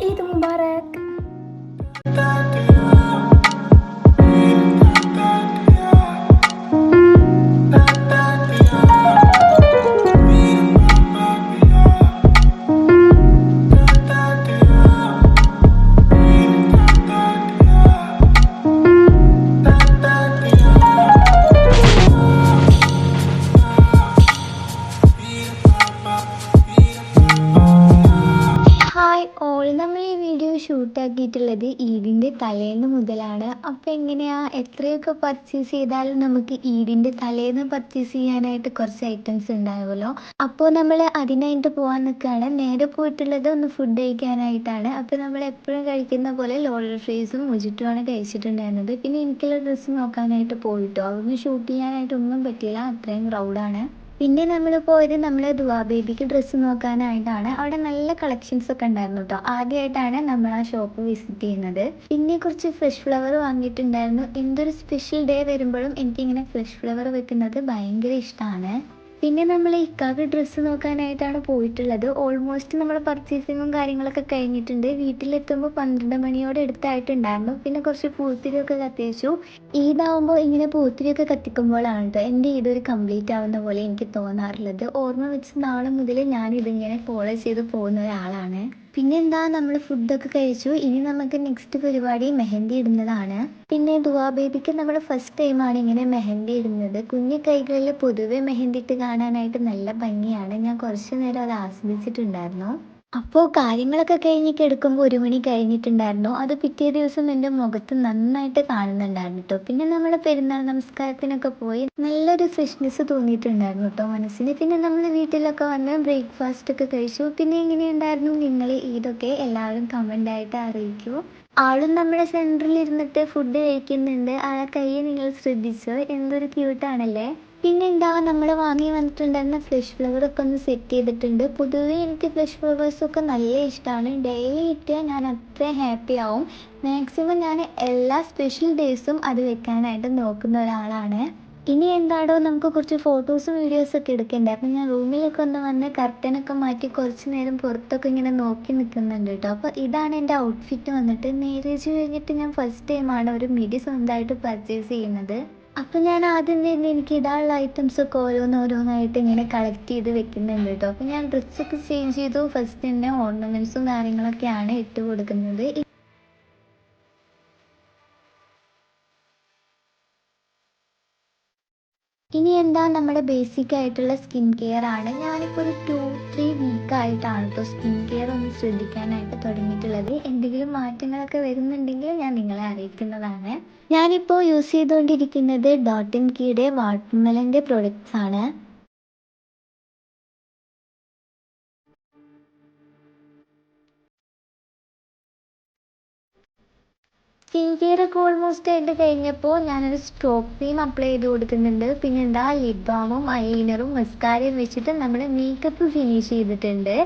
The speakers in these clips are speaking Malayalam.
Eid Mubarak. ഹായ് ഓൾ, നമ്മൾ ഈ വീഡിയോ ഷൂട്ടാക്കിയിട്ടുള്ളത് ഈദിൻ്റെ തലേന്ന് മുതലാണ്. അപ്പോൾ എങ്ങനെയാണ് എത്രയൊക്കെ പർച്ചേസ് ചെയ്താലും നമുക്ക് ഈദിൻ്റെ തലേന്ന് പർച്ചേസ് ചെയ്യാനായിട്ട് കുറച്ച് ഐറ്റംസ് ഉണ്ടാവുമല്ലോ. അപ്പോൾ നമ്മൾ അതിനായിട്ട് പോകാൻ നിൽക്കുകയാണ്. നേരെ പോയിട്ടുള്ളത് ഒന്ന് ഫുഡ് കഴിക്കാനായിട്ടാണ്. അപ്പോൾ നമ്മൾ എപ്പോഴും കഴിക്കുന്ന പോലെ ലോഡർ ഫ്രൈസും മുജിറ്റുമാണ് കഴിച്ചിട്ടുണ്ടായിരുന്നത്. പിന്നെ എനിക്കുള്ള ഡ്രസ്സ് നോക്കാനായിട്ട് പോയിട്ടോ, അതൊന്നും ഷൂട്ട് ചെയ്യാനായിട്ടൊന്നും പറ്റില്ല, അത്രയും ക്രൗഡാണ്. പിന്നെ നമ്മൾ പോയത് നമ്മളെ ദുവാ ബേബിക്ക് ഡ്രസ്സ് നോക്കാനായിട്ടാണ്. അവിടെ നല്ല കളക്ഷൻസ് ഒക്കെ ഉണ്ടായിരുന്നു കേട്ടോ. ആദ്യമായിട്ടാണ് നമ്മൾ ആ ഷോപ്പ് വിസിറ്റ് ചെയ്യുന്നത്. പിന്നെ കുറച്ച് ഫ്രഷ് ഫ്ലവർ വാങ്ങിയിട്ടുണ്ടായിരുന്നു. എന്തൊരു സ്പെഷ്യൽ ഡേ വരുമ്പോഴും എനിക്കിങ്ങനെ ഫ്രഷ് ഫ്ലവർ വെക്കുന്നത് ഭയങ്കര ഇഷ്ടമാണ്. പിന്നെ നമ്മൾ ഇക്കാക്ക് ഡ്രസ്സ് നോക്കാനായിട്ടാണ് പോയിട്ടുള്ളത്. ഓൾമോസ്റ്റ് നമ്മൾ പർച്ചേസിങ്ങും കാര്യങ്ങളൊക്കെ കഴിഞ്ഞിട്ടുണ്ട്. വീട്ടിലെത്തുമ്പോൾ 12 മണിയോടെ അടുത്തായിട്ടുണ്ടായിരുന്നു. പിന്നെ കുറച്ച് പൂത്തിരിയൊക്കെ കത്തിച്ചു. ഈദാവുമ്പോൾ ഇങ്ങനെ പൂത്തിരിയൊക്കെ കത്തിക്കുമ്പോഴാണ് കേട്ടോ എൻ്റെ ഈദൊരു കംപ്ലീറ്റ് ആവുന്ന പോലെ എനിക്ക് തോന്നാറുള്ളത്. ഓർമ്മ വെച്ച് നാളെ മുതൽ ഞാനിതിങ്ങനെ ഫോളോ ചെയ്ത് പോകുന്ന ഒരാളാണ്. പിന്നെന്താ, നമ്മൾ ഫുഡൊക്കെ കഴിച്ചു. ഇനി നമുക്ക് നെക്സ്റ്റ് പരിപാടി മെഹന്തി ഇടുന്നതാണ്. പിന്നെ ദുവാ ബേബിക്ക് നമ്മൾ ഫസ്റ്റ് ടൈമാണ് ഇങ്ങനെ മെഹന്തി ഇടുന്നത്. കുഞ്ഞു കൈകളിൽ പൊതുവെ മെഹന്തി ഇട്ട് കാണാനായിട്ട് നല്ല ഭംഗിയാണ്. ഞാൻ കുറച്ച് നേരം അത് ആസ്വദിച്ചിട്ടുണ്ടായിരുന്നു. അപ്പോൾ കാര്യങ്ങളൊക്കെ കഴിഞ്ഞ് കിടക്കുമ്പോൾ 1 മണി കഴിഞ്ഞിട്ടുണ്ടായിരുന്നു. അത് പിറ്റേ ദിവസം എൻ്റെ മുഖത്ത് നന്നായിട്ട് കാണുന്നുണ്ടായിരുന്നു കേട്ടോ. പിന്നെ നമ്മൾ പെരുന്നാൾ നമസ്കാരത്തിനൊക്കെ പോയി നല്ലൊരു ഫ്രഷ്നെസ് തോന്നിയിട്ടുണ്ടായിരുന്നു കേട്ടോ മനസ്സിന്. പിന്നെ നമ്മൾ വീട്ടിലൊക്കെ വന്ന് ബ്രേക്ക്ഫാസ്റ്റ് ഒക്കെ കഴിച്ചു. പിന്നെ എങ്ങനെയുണ്ടായിരുന്നു നിങ്ങൾ ഇതൊക്കെ എല്ലാവരും കമൻ്റായിട്ട് അറിയിക്കൂ. ആളും നമ്മുടെ സെൻറ്ററിൽ ഇരുന്നിട്ട് ഫുഡ് കഴിക്കുന്നുണ്ട്. ആ കൈ നിങ്ങൾ ശ്രദ്ധിച്ചോ, എന്തൊരു ക്യൂട്ടാണല്ലേ. പിന്നെന്താ, നമ്മൾ വാങ്ങി വന്നിട്ടുണ്ടായിരുന്ന ഫ്രഷ് ഫ്ലവറൊക്കെ ഒന്ന് സെറ്റ് ചെയ്തിട്ടുണ്ട്. പൊതുവേ എനിക്ക് ഫ്രഷ് ഫ്ലവേഴ്സൊക്കെ നല്ല ഇഷ്ടമാണ്. ഡെയിലി കിട്ടിയാൽ ഞാൻ അത്ര ഹാപ്പി ആവും. മാക്സിമം ഞാൻ എല്ലാ സ്പെഷ്യൽ ഡേയ്സും അത് വെക്കാനായിട്ട് നോക്കുന്ന ഒരാളാണ്. ഇനി എന്താടോ, നമുക്ക് കുറച്ച് ഫോട്ടോസും വീഡിയോസൊക്കെ എടുക്കണ്ടേ. അപ്പം ഞാൻ റൂമിലൊക്കെ ഒന്ന് വന്ന് കർട്ടനൊക്കെ മാറ്റി കുറച്ച് നേരം പുറത്തൊക്കെ ഇങ്ങനെ നോക്കി നിൽക്കുന്നുണ്ട് കേട്ടോ. അപ്പോൾ ഇതാണ് എൻ്റെ ഔട്ട്ഫിറ്റ് വന്നിട്ട്. മാരേജ് കഴിഞ്ഞിട്ട് ഞാൻ ഫസ്റ്റ് ടൈമാണ് ഒരു മിഡി സ്വന്തമായിട്ട് പർച്ചേസ് ചെയ്യുന്നത്. അപ്പം ഞാൻ ആദ്യം തന്നെ എനിക്ക് ഇടാനുള്ള ഐറ്റംസൊക്കെ ഓരോന്നോരോന്നായിട്ട് ഇങ്ങനെ കളക്ട് ചെയ്ത് വെക്കുന്നുണ്ട് കേട്ടോ. അപ്പം ഞാൻ ഡ്രസ്സൊക്കെ ചേഞ്ച് ചെയ്തു. ഫസ്റ്റ് തന്നെ ഓർണമെൻറ്റ്സും കാര്യങ്ങളൊക്കെയാണ് ഇട്ട് കൊടുക്കുന്നത്. ഇനി എന്താ, നമ്മുടെ ബേസിക് ആയിട്ടുള്ള സ്കിൻ കെയർ ആണ്. ഞാനിപ്പോൾ ഒരു 2-3 വീക്കായിട്ടാണ് കേട്ടോ സ്കിൻ കെയർ ഒന്ന് ശ്രദ്ധിക്കാനായിട്ട് തുടങ്ങിയിട്ടുള്ളത്. എന്തെങ്കിലും മാറ്റങ്ങളൊക്കെ വരുന്നുണ്ടെങ്കിൽ ഞാൻ നിങ്ങളെ അറിയിക്കുന്നതാണ്. ഞാനിപ്പോൾ യൂസ് ചെയ്തുകൊണ്ടിരിക്കുന്നത് ഡോട്ട് ആൻഡ് കീയുടെ വാട്ടർമെലൻ്റെ പ്രൊഡക്ട്സ് ആണ്. സ്കിൻ കെയർ ഒക്കെ ഓൾമോസ്റ്റ് ആയിട്ട് കഴിഞ്ഞപ്പോൾ ഞാനൊരു സ്ട്രോക്ക് ക്രീം അപ്ലൈ ചെയ്ത് കൊടുക്കുന്നുണ്ട്. പിന്നെ എന്താ, ലിപ് ബാമും ഐലൈനറും മസ്കാരയും വെച്ചിട്ട് നമ്മൾ മേക്കപ്പ് ഫിനിഷ് ചെയ്തിട്ടുണ്ട്.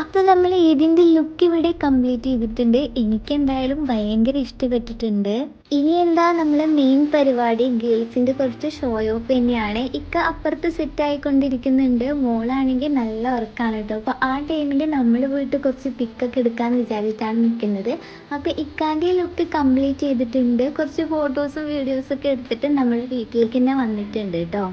അപ്പോൾ നമ്മൾ ഇതിൻ്റെ ലുക്ക് ഇവിടെ കംപ്ലീറ്റ് ചെയ്തിട്ടുണ്ട്. എനിക്കെന്തായാലും ഭയങ്കര ഇഷ്ടപ്പെട്ടിട്ടുണ്ട്. ഇനി എന്താ, നമ്മൾ മെയിൻ പരിപാടി ഗേൾസിൻ്റെ കുറച്ച് ഷോ ഓഫ് തന്നെയാണ്. ഇക്ക അപ്പുറത്ത് സെറ്റ് ആയിക്കൊണ്ടിരിക്കുന്നുണ്ട്. മോളാണെങ്കിൽ നല്ല വർക്കാണ് കേട്ടോ. അപ്പോൾ ആ ടൈമിൽ നമ്മൾ പോയിട്ട് കുറച്ച് പിക്കൊക്കെ എടുക്കാമെന്ന് വിചാരിച്ചിട്ടാണ് നിൽക്കുന്നത്. അപ്പോൾ ഇക്കാൻ്റെ ലുക്ക് കംപ്ലീറ്റ് ചെയ്തിട്ടുണ്ട്. കുറച്ച് ഫോട്ടോസും വീഡിയോസൊക്കെ എടുത്തിട്ട് നമ്മൾ വീട്ടിലേക്ക് തന്നെ വന്നിട്ടുണ്ട് കേട്ടോ.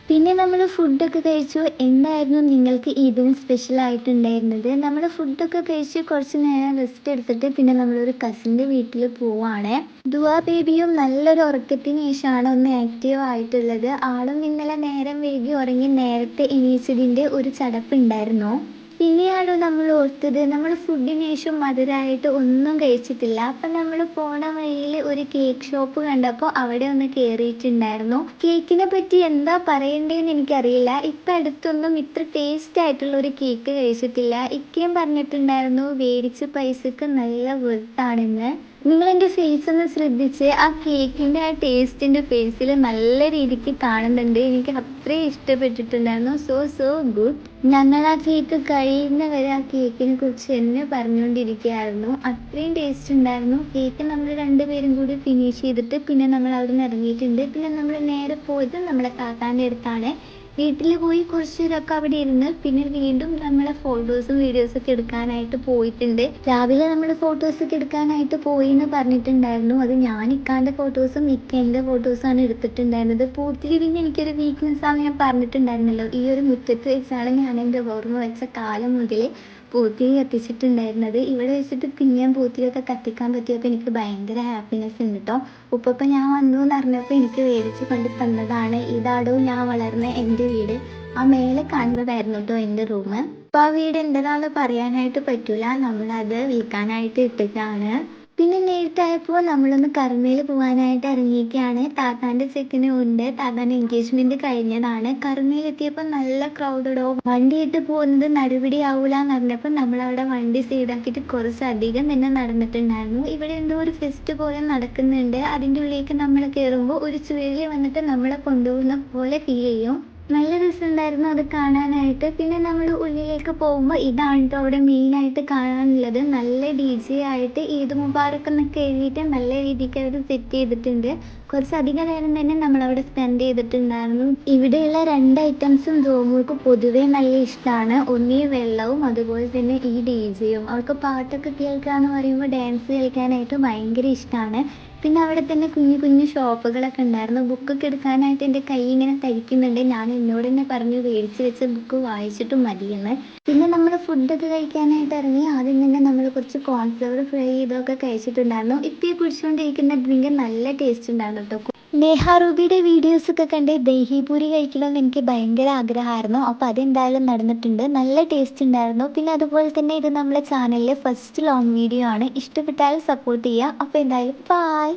പിന്നെ നമ്മൾ ഫുഡൊക്കെ കഴിച്ചു. എന്തായിരുന്നു നിങ്ങൾക്ക് ഇതിന് സ്പെഷ്യൽ ആയിട്ടുണ്ടായിരുന്നത്? നമ്മൾ ഫുഡൊക്കെ കഴിച്ച് കുറച്ച് നേരം റെസ്റ്റ് എടുത്തിട്ട് പിന്നെ നമ്മളൊരു കസിൻ്റെ വീട്ടിൽ പോവാണ്. ദുവാ ബേബിയും നല്ലൊരു ഉറക്കത്തിന് ശേഷമാണ് ഒന്ന് ആക്റ്റീവ് ആയിട്ടുള്ളത്. ആളും ഇന്നലെ നേരം വൈകി ഉറങ്ങി നേരത്തെ എണീച്ചതിൻ്റെ ഒരു ചടപ്പുണ്ടായിരുന്നു. പിന്നെയാണ് നമ്മൾ ഓർത്തത്, നമ്മൾ ഫുഡിന് ശേഷം മധുരമായിട്ട് ഒന്നും കഴിച്ചിട്ടില്ല. അപ്പം നമ്മൾ പോണ വഴിയിൽ ഒരു കേക്ക് ഷോപ്പ് കണ്ടപ്പോൾ അവിടെ ഒന്ന് കയറിയിട്ടുണ്ടായിരുന്നു. കേക്കിനെ പറ്റി എന്താ പറയണ്ടേന്ന് എനിക്കറിയില്ല. ഇപ്പം അടുത്തൊന്നും ഇത്ര ടേസ്റ്റ് ആയിട്ടുള്ള ഒരു കേക്ക് കഴിച്ചിട്ടില്ല. ഇക്കയും പറഞ്ഞിട്ടുണ്ടായിരുന്നു വേടിച്ച പൈസക്ക് നല്ല വെർത്താണെന്ന്. നിങ്ങൾ എൻ്റെ ഫേസ് ഒന്ന് ശ്രദ്ധിച്ച്, ആ കേക്കിൻ്റെ ആ ടേസ്റ്റിൻ്റെ ഫേസിൽ നല്ല രീതിക്ക് കാണുന്നുണ്ട്. എനിക്ക് അത്രയും ഇഷ്ടപ്പെട്ടിട്ടുണ്ടായിരുന്നു. So good. ഞങ്ങൾ ആ കേക്ക് കഴിയുന്ന വരെ ആ കേക്കിനെ കുറിച്ച് തന്നെ പറഞ്ഞുകൊണ്ടിരിക്കുകയായിരുന്നു. അത്രയും ടേസ്റ്റ് ഉണ്ടായിരുന്നു. കേക്ക് നമ്മൾ രണ്ടുപേരും കൂടി ഫിനിഷ് ചെയ്തിട്ട് പിന്നെ നമ്മൾ അവിടെ നിന്ന് ഇറങ്ങിയിട്ടുണ്ട്. പിന്നെ നമ്മൾ നേരെ പോയത് നമ്മുടെ കാക്കാൻ്റെ അടുത്താണ്. വീട്ടിൽ പോയി കുറച്ച് നേരമൊക്കെ അവിടെ ഇരുന്ന് പിന്നെ വീണ്ടും നമ്മളെ ഫോട്ടോസും വീഡിയോസൊക്കെ എടുക്കാനായിട്ട് പോയിട്ടുണ്ട്. രാവിലെ നമ്മൾ ഫോട്ടോസൊക്കെ എടുക്കാനായിട്ട് പോയി എന്ന് പറഞ്ഞിട്ടുണ്ടായിരുന്നു. അത് ഞാൻ ഇക്കാൻ്റെ ഫോട്ടോസും ഇക്ക എൻ്റെ ഫോട്ടോസാണ് എടുത്തിട്ടുണ്ടായിരുന്നത്. പൂത്തിരി പിന്നെ എനിക്കൊരു വീക്ക്നെസ്സാണെന്ന് ഞാൻ പറഞ്ഞിട്ടുണ്ടായിരുന്നല്ലോ. ഈ ഒരു മുറ്റത്ത് വെച്ചാണ് ഞാൻ എൻ്റെ ഓർമ്മ വെച്ച കാലം മുതൽ പൂത്തിരി കത്തിച്ചിട്ടുണ്ടായിരുന്നത്. ഇവിടെ വെച്ചിട്ട് പിന്നെയും പൂത്തിരിയൊക്കെ കത്തിക്കാൻ പറ്റിയപ്പോൾ എനിക്ക് ഭയങ്കര ഹാപ്പിനെസ് ഉണ്ട് കേട്ടോ. ഉപ്പപ്പ ഞാൻ വന്നു എന്ന് അറിഞ്ഞപ്പോൾ എനിക്ക് മേടിച്ച് കൊണ്ട് തന്നതാണ്. ഇതാടോ ഞാൻ വളർന്ന എൻ്റെ വീട്. ആ മേലെ കാണുന്നതായിരുന്നു കേട്ടോ എൻ്റെ റൂം. അപ്പോൾ ആ വീട് എൻ്റെതാണെന്ന് പറയാനായിട്ട് പറ്റൂല, നമ്മളത് വിൽക്കാനായിട്ട് ഇട്ടിട്ടാണ്. പിന്നെ ലേറ്റായപ്പോൾ നമ്മളൊന്ന് കർമ്മയിൽ പോകാനായിട്ട് ഇറങ്ങിയിരിക്കുകയാണ്. താത്താൻ്റെ ചെക്കനും ഉണ്ട്. താത്താൻ്റെ എൻഗേജ്മെൻറ്റ് കഴിഞ്ഞതാണ്. കർമ്മയിലെത്തിയപ്പോൾ നല്ല ക്രൗഡഡോ. വണ്ടിയിട്ട് പോകുന്നത് നടപടിയാവൂല എന്ന് പറഞ്ഞപ്പോൾ നമ്മളവിടെ വണ്ടി സൈഡാക്കിയിട്ട് കുറച്ചധികം തന്നെ നടന്നിട്ടുണ്ടായിരുന്നു. ഇവിടെ എന്തോ ഒരു ഫെസ്റ്റ് പോലെ നടക്കുന്നുണ്ട്. അതിൻ്റെ ഉള്ളിലേക്ക് നമ്മൾ കയറുമ്പോൾ ഒരു ചുഴലി വന്നിട്ട് നമ്മളെ കൊണ്ടുപോകുന്ന പോലെ ഫീൽ ചെയ്യും. നല്ല രസമുണ്ടായിരുന്നു അത് കാണാനായിട്ട്. പിന്നെ നമ്മൾ ഉള്ളിലേക്ക് പോകുമ്പോൾ ഇതാണ് കേട്ടോ അവിടെ മെയിനായിട്ട് കാണാനുള്ളത്. നല്ല DJ ആയിട്ട് ഈദ് മുബാറക്ക് എന്നൊക്കെ എഴുതിയിട്ട് നല്ല രീതിക്ക് അവർ സെറ്റ് ചെയ്തിട്ടുണ്ട്. കുറച്ചധികം നേരം തന്നെ നമ്മളവിടെ സ്പെൻഡ് ചെയ്തിട്ടുണ്ടായിരുന്നു. ഇവിടെയുള്ള 2 ഐറ്റംസും റോമുകൾക്ക് പൊതുവേ നല്ല ഇഷ്ടമാണ്. ഒന്ന് ഈ വെള്ളവും അതുപോലെ തന്നെ ഈ DJയും. അവർക്ക് പാട്ടൊക്കെ കേൾക്കുക എന്ന് പറയുമ്പോൾ ഡാൻസ് കളിക്കാനായിട്ട് ഭയങ്കര ഇഷ്ടമാണ്. പിന്നെ അവിടെ തന്നെ കുഞ്ഞു കുഞ്ഞു ഷോപ്പുകളൊക്കെ ഉണ്ടായിരുന്നു. ബുക്കൊക്കെ എടുക്കാനായിട്ട് എൻ്റെ കൈ ഇങ്ങനെ തരിക്കുന്നുണ്ട്. ഞാൻ എന്നോട് തന്നെ പറഞ്ഞു മേടിച്ച് വെച്ച ബുക്ക് വായിച്ചിട്ട് മതിയെന്ന്. പിന്നെ നമ്മൾ ഫുഡൊക്കെ കഴിക്കാനായിട്ട് ഇറങ്ങി. ആദ്യം തന്നെ നമ്മൾ കുറച്ച് കോൺഫ്ലവർ ഫ്രൈ ചെയ്തൊക്കെ കഴിച്ചിട്ടുണ്ടായിരുന്നു. ഇപ്പോൾ ഈ കുടിച്ചുകൊണ്ടിരിക്കുന്ന ഡ്രിങ്ക് നല്ല ടേസ്റ്റ് ഉണ്ടായിരുന്നു കേട്ടോ. നേഹ റൂബിയുടെ വീഡിയോസൊക്കെ കണ്ട് ദഹി പൂരി കഴിക്കണമെന്ന് എനിക്ക് ഭയങ്കര ആഗ്രഹമായിരുന്നു. അപ്പോൾ അതെന്തായാലും നടന്നിട്ടുണ്ട്. നല്ല ടേസ്റ്റ് ഉണ്ടായിരുന്നു. പിന്നെ അതുപോലെ തന്നെ ഇത് നമ്മളെ ചാനലിലെ ഫസ്റ്റ് ലോങ് വീഡിയോ ആണ്. ഇഷ്ടപ്പെട്ടാൽ സപ്പോർട്ട് ചെയ്യുക. അപ്പോൾ എന്തായാലും ബൈ.